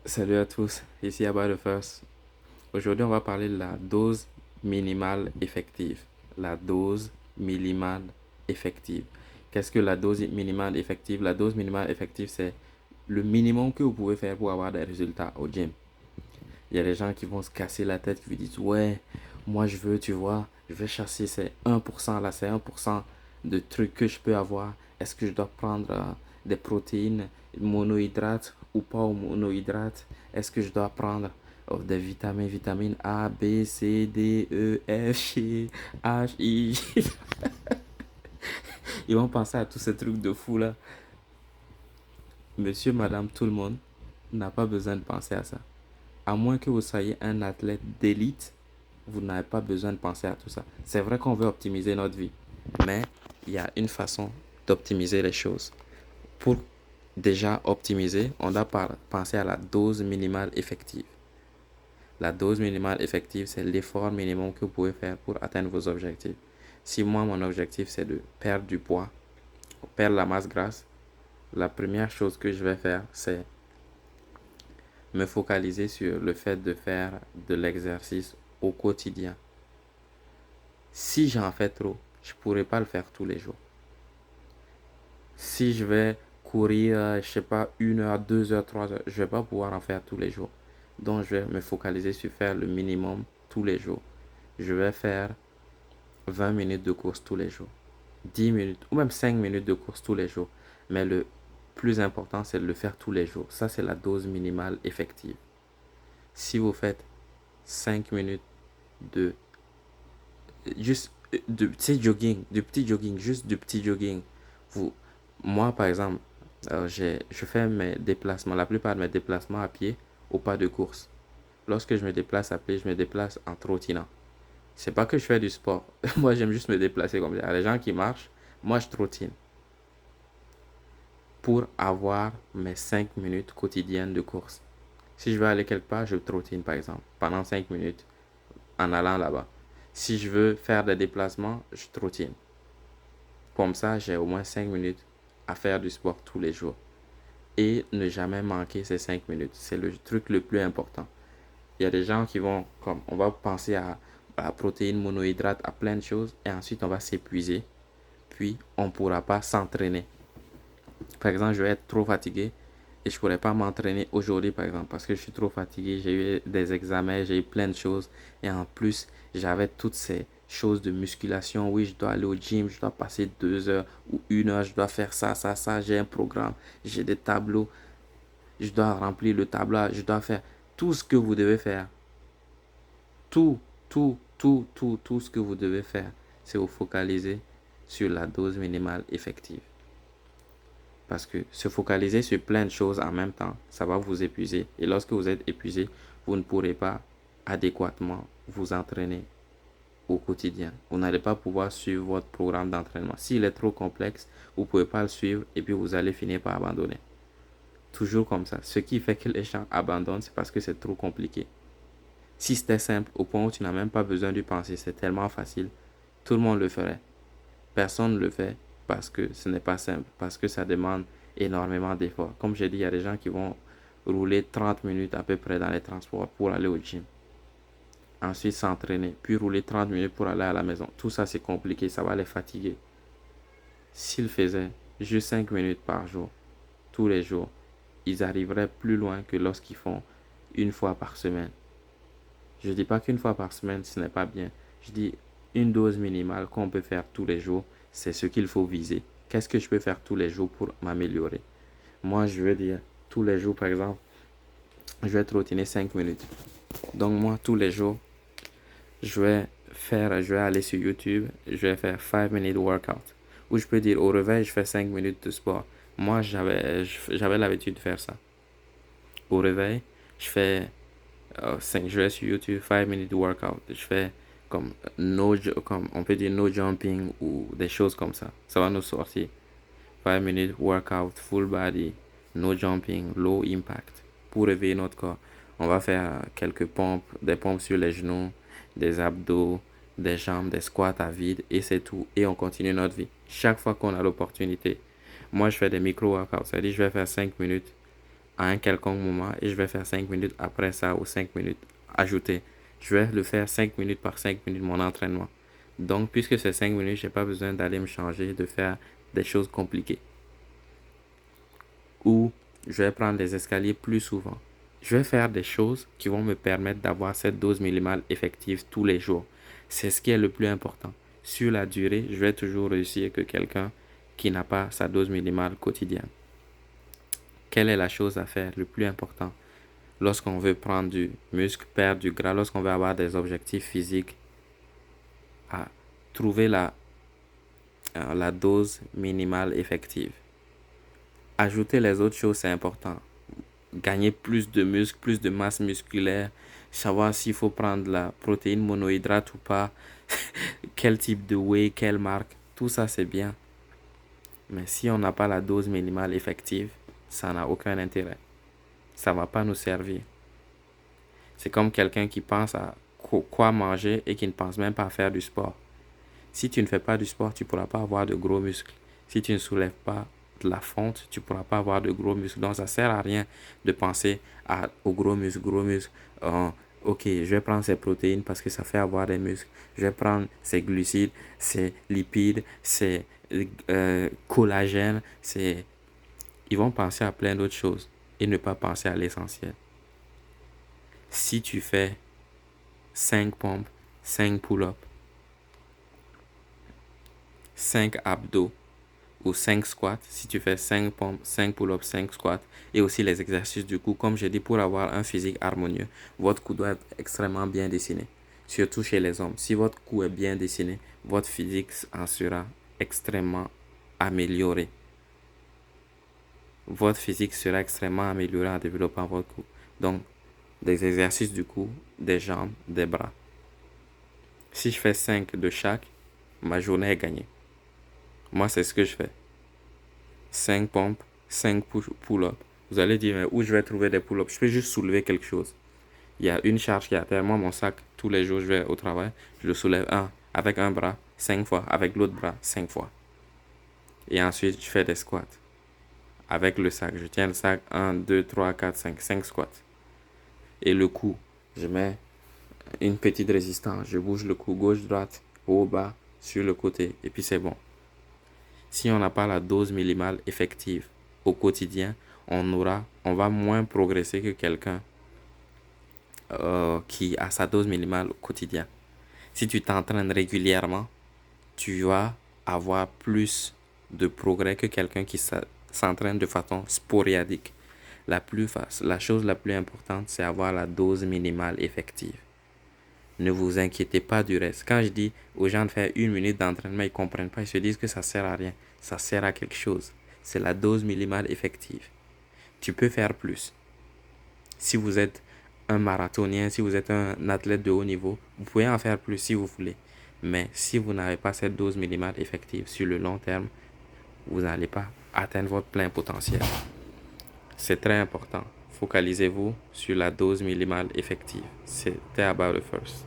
Salut à tous, ici Abba the First. Aujourd'hui, on va parler de la dose minimale effective. La dose minimale effective. Qu'est-ce que la dose minimale effective? La dose minimale effective, c'est le minimum que vous pouvez faire pour avoir des résultats au gym. Il y a des gens qui vont se casser la tête, qui vous disent, ouais, moi je veux, tu vois, je vais chasser ces 1% là, c'est 1% de trucs que je peux avoir. Est-ce que je dois prendre des protéines monohydrates ou pas aux monohydrates? Est-ce que je dois prendre des vitamines A, B, C, D, E, F, G, H, I? Ils vont penser à tous ces trucs de fou là. Monsieur, madame, tout le monde n'a pas besoin de penser à ça. À moins que vous soyez un athlète d'élite, vous n'avez pas besoin de penser à tout ça. C'est vrai qu'on veut optimiser notre vie, mais il y a une façon d'optimiser les choses. Pour déjà optimiser, on doit penser à la dose minimale effective. La dose minimale effective, c'est l'effort minimum que vous pouvez faire pour atteindre vos objectifs. Si moi, mon objectif, c'est de perdre du poids, perdre la masse grasse, la première chose que je vais faire, c'est me focaliser sur le fait de faire de l'exercice au quotidien. Si j'en fais trop, je ne pourrai pas le faire tous les jours. Si je vais courir, je sais pas, 1 heure, 2 heures, 3 heures, je ne vais pas pouvoir en faire tous les jours. Donc, je vais me focaliser sur faire le minimum tous les jours. Je vais faire 20 minutes de course tous les jours, 10 minutes ou même 5 minutes de course tous les jours. Mais le plus important, c'est de le faire tous les jours. Ça, c'est la dose minimale effective. Si vous faites 5 minutes de juste de petit jogging, juste de petit jogging. Vous, moi, par exemple, je fais mes déplacements, la plupart de mes déplacements à pied au pas de course. Lorsque je me déplace à pied, je me déplace en trottinant. C'est pas que je fais du sport. Moi, j'aime juste me déplacer comme ça. Les gens qui marchent, moi, je trottine pour avoir mes 5 minutes quotidiennes de course. Si je veux aller quelque part, je trottine par exemple pendant 5 minutes en allant là-bas. Si je veux faire des déplacements, je trottine. Comme ça, j'ai au moins 5 minutes à faire du sport tous les jours. Et ne jamais manquer ces 5 minutes. C'est le truc le plus important. Il y a des gens qui vont, comme, on va penser à la protéine monohydrate, à plein de choses, et ensuite on va s'épuiser. Puis, on ne pourra pas s'entraîner. Par exemple, je vais être trop fatigué et je ne pourrais pas m'entraîner aujourd'hui, par exemple, parce que je suis trop fatigué. J'ai eu des examens, j'ai eu plein de choses. Et en plus, j'avais toutes ces choses de musculation. Oui, je dois aller au gym, je dois passer 2 heures ou 1 heure, je dois faire ça, ça, ça. J'ai un programme, j'ai des tableaux, je dois remplir le tableau, je dois faire tout ce que vous devez faire. Tout, tout ce que vous devez faire, c'est vous focaliser sur la dose minimale effective. Parce que se focaliser sur plein de choses en même temps, ça va vous épuiser. Et lorsque vous êtes épuisé, vous ne pourrez pas adéquatement vous entraîner au quotidien. Vous n'allez pas pouvoir suivre votre programme d'entraînement. S'il est trop complexe, vous ne pouvez pas le suivre et puis vous allez finir par abandonner. Toujours comme ça. Ce qui fait que les gens abandonnent, c'est parce que c'est trop compliqué. Si c'était simple, au point où tu n'as même pas besoin de penser, c'est tellement facile, tout le monde le ferait. Personne ne le fait parce que ce n'est pas simple, parce que ça demande énormément d'efforts. Comme j'ai dit, il y a des gens qui vont rouler 30 minutes à peu près dans les transports pour aller au gym. Ensuite s'entraîner, puis rouler 30 minutes pour aller à la maison. Tout ça, c'est compliqué, ça va les fatiguer. S'ils faisaient juste 5 minutes par jour, tous les jours, ils arriveraient plus loin que lorsqu'ils font une fois par semaine. Je ne dis pas qu'une fois par semaine, ce n'est pas bien. Je dis une dose minimale qu'on peut faire tous les jours, c'est ce qu'il faut viser. Qu'est-ce que je peux faire tous les jours pour m'améliorer? Moi, je veux dire, tous les jours, par exemple, je vais trottiner 5 minutes. Donc, moi, tous les jours, je vais aller sur YouTube, je vais faire 5 minutes workout. Ou je peux dire, au réveil, je fais 5 minutes de sport. Moi, j'avais l'habitude de faire ça. Au réveil, je fais 5, je vais sur YouTube, 5 minutes workout. Je fais comme, comme on peut dire no jumping ou des choses comme ça. Ça va nous sortir. 5 minutes workout, full body, no jumping, low impact. Pour réveiller notre corps, on va faire quelques pompes, des pompes sur les genoux, des abdos, des jambes, des squats à vide et c'est tout. Et on continue notre vie. Chaque fois qu'on a l'opportunité. Moi, je fais des micro-workouts. C'est-à-dire, je vais faire 5 minutes à un quelconque moment et je vais faire 5 minutes après ça ou 5 minutes ajoutées. Je vais le faire 5 minutes par 5 minutes mon entraînement. Donc, puisque c'est 5 minutes, je n'ai pas besoin d'aller me changer, de faire des choses compliquées. Ou je vais prendre les escaliers plus souvent. Je vais faire des choses qui vont me permettre d'avoir cette dose minimale effective tous les jours. C'est ce qui est le plus important. Sur la durée, je vais toujours réussir que quelqu'un qui n'a pas sa dose minimale quotidienne. Quelle est la chose à faire le plus important lorsqu'on veut prendre du muscle, perdre du gras, lorsqu'on veut avoir des objectifs physiques? À trouver la dose minimale effective. Ajouter les autres choses, c'est important. Gagner plus de muscles, plus de masse musculaire, savoir s'il faut prendre la protéine monohydrate ou pas, quel type de whey, quelle marque, tout ça c'est bien. Mais si on n'a pas la dose minimale effective, ça n'a aucun intérêt. Ça ne va pas nous servir. C'est comme quelqu'un qui pense à quoi manger et qui ne pense même pas à faire du sport. Si tu ne fais pas du sport, tu ne pourras pas avoir de gros muscles. Si tu ne soulèves pas de la fonte, tu ne pourras pas avoir de gros muscles. Donc, ça ne sert à rien de penser aux gros muscles, ok, je vais prendre ces protéines parce que ça fait avoir des muscles. Je vais prendre ces glucides, ces lipides, ces collagènes. Ils vont penser à plein d'autres choses et ne pas penser à l'essentiel. Si tu fais 5 pompes, 5 pull-ups, 5 abdos ou 5 squats, si tu fais 5 pompes, 5 pull-ups, 5 squats, et aussi les exercices du cou, comme j'ai dit, pour avoir un physique harmonieux, votre cou doit être extrêmement bien dessiné, surtout chez les hommes. Si votre cou est bien dessiné, votre physique en sera extrêmement amélioré. Votre physique sera extrêmement amélioré en développant votre cou. Donc, des exercices du cou, des jambes, des bras. Si je fais 5 de chaque, ma journée est gagnée. Moi, c'est ce que je fais. 5 pompes, 5 pull-ups. Vous allez dire, mais où je vais trouver des pull-ups? Je peux juste soulever quelque chose. Il y a une charge qui est à terre. Moi, mon sac, tous les jours, je vais au travail. Je le soulève avec un bras, 5 fois. Avec l'autre bras, 5 fois. Et ensuite, je fais des squats. Avec le sac, je tiens le sac 1, 2, 3, 4, 5. 5 squats. Et le cou, je mets une petite résistance. Je bouge le cou gauche-droite, haut, bas, sur le côté. Et puis c'est bon. Si on n'a pas la dose minimale effective au quotidien, on va moins progresser que quelqu'un qui a sa dose minimale au quotidien. Si tu t'entraînes régulièrement, tu vas avoir plus de progrès que quelqu'un qui s'entraîne de façon sporadique. La chose la plus importante, c'est avoir la dose minimale effective. Ne vous inquiétez pas du reste. Quand je dis aux gens de faire 1 minute d'entraînement, ils ne comprennent pas. Ils se disent que ça ne sert à rien. Ça sert à quelque chose. C'est la dose minimale effective. Tu peux faire plus. Si vous êtes un marathonien, si vous êtes un athlète de haut niveau, vous pouvez en faire plus si vous voulez. Mais si vous n'avez pas cette dose minimale effective sur le long terme, vous n'allez pas atteindre votre plein potentiel. C'est très important. Focalisez-vous sur la dose minimale effective. C'était About the First.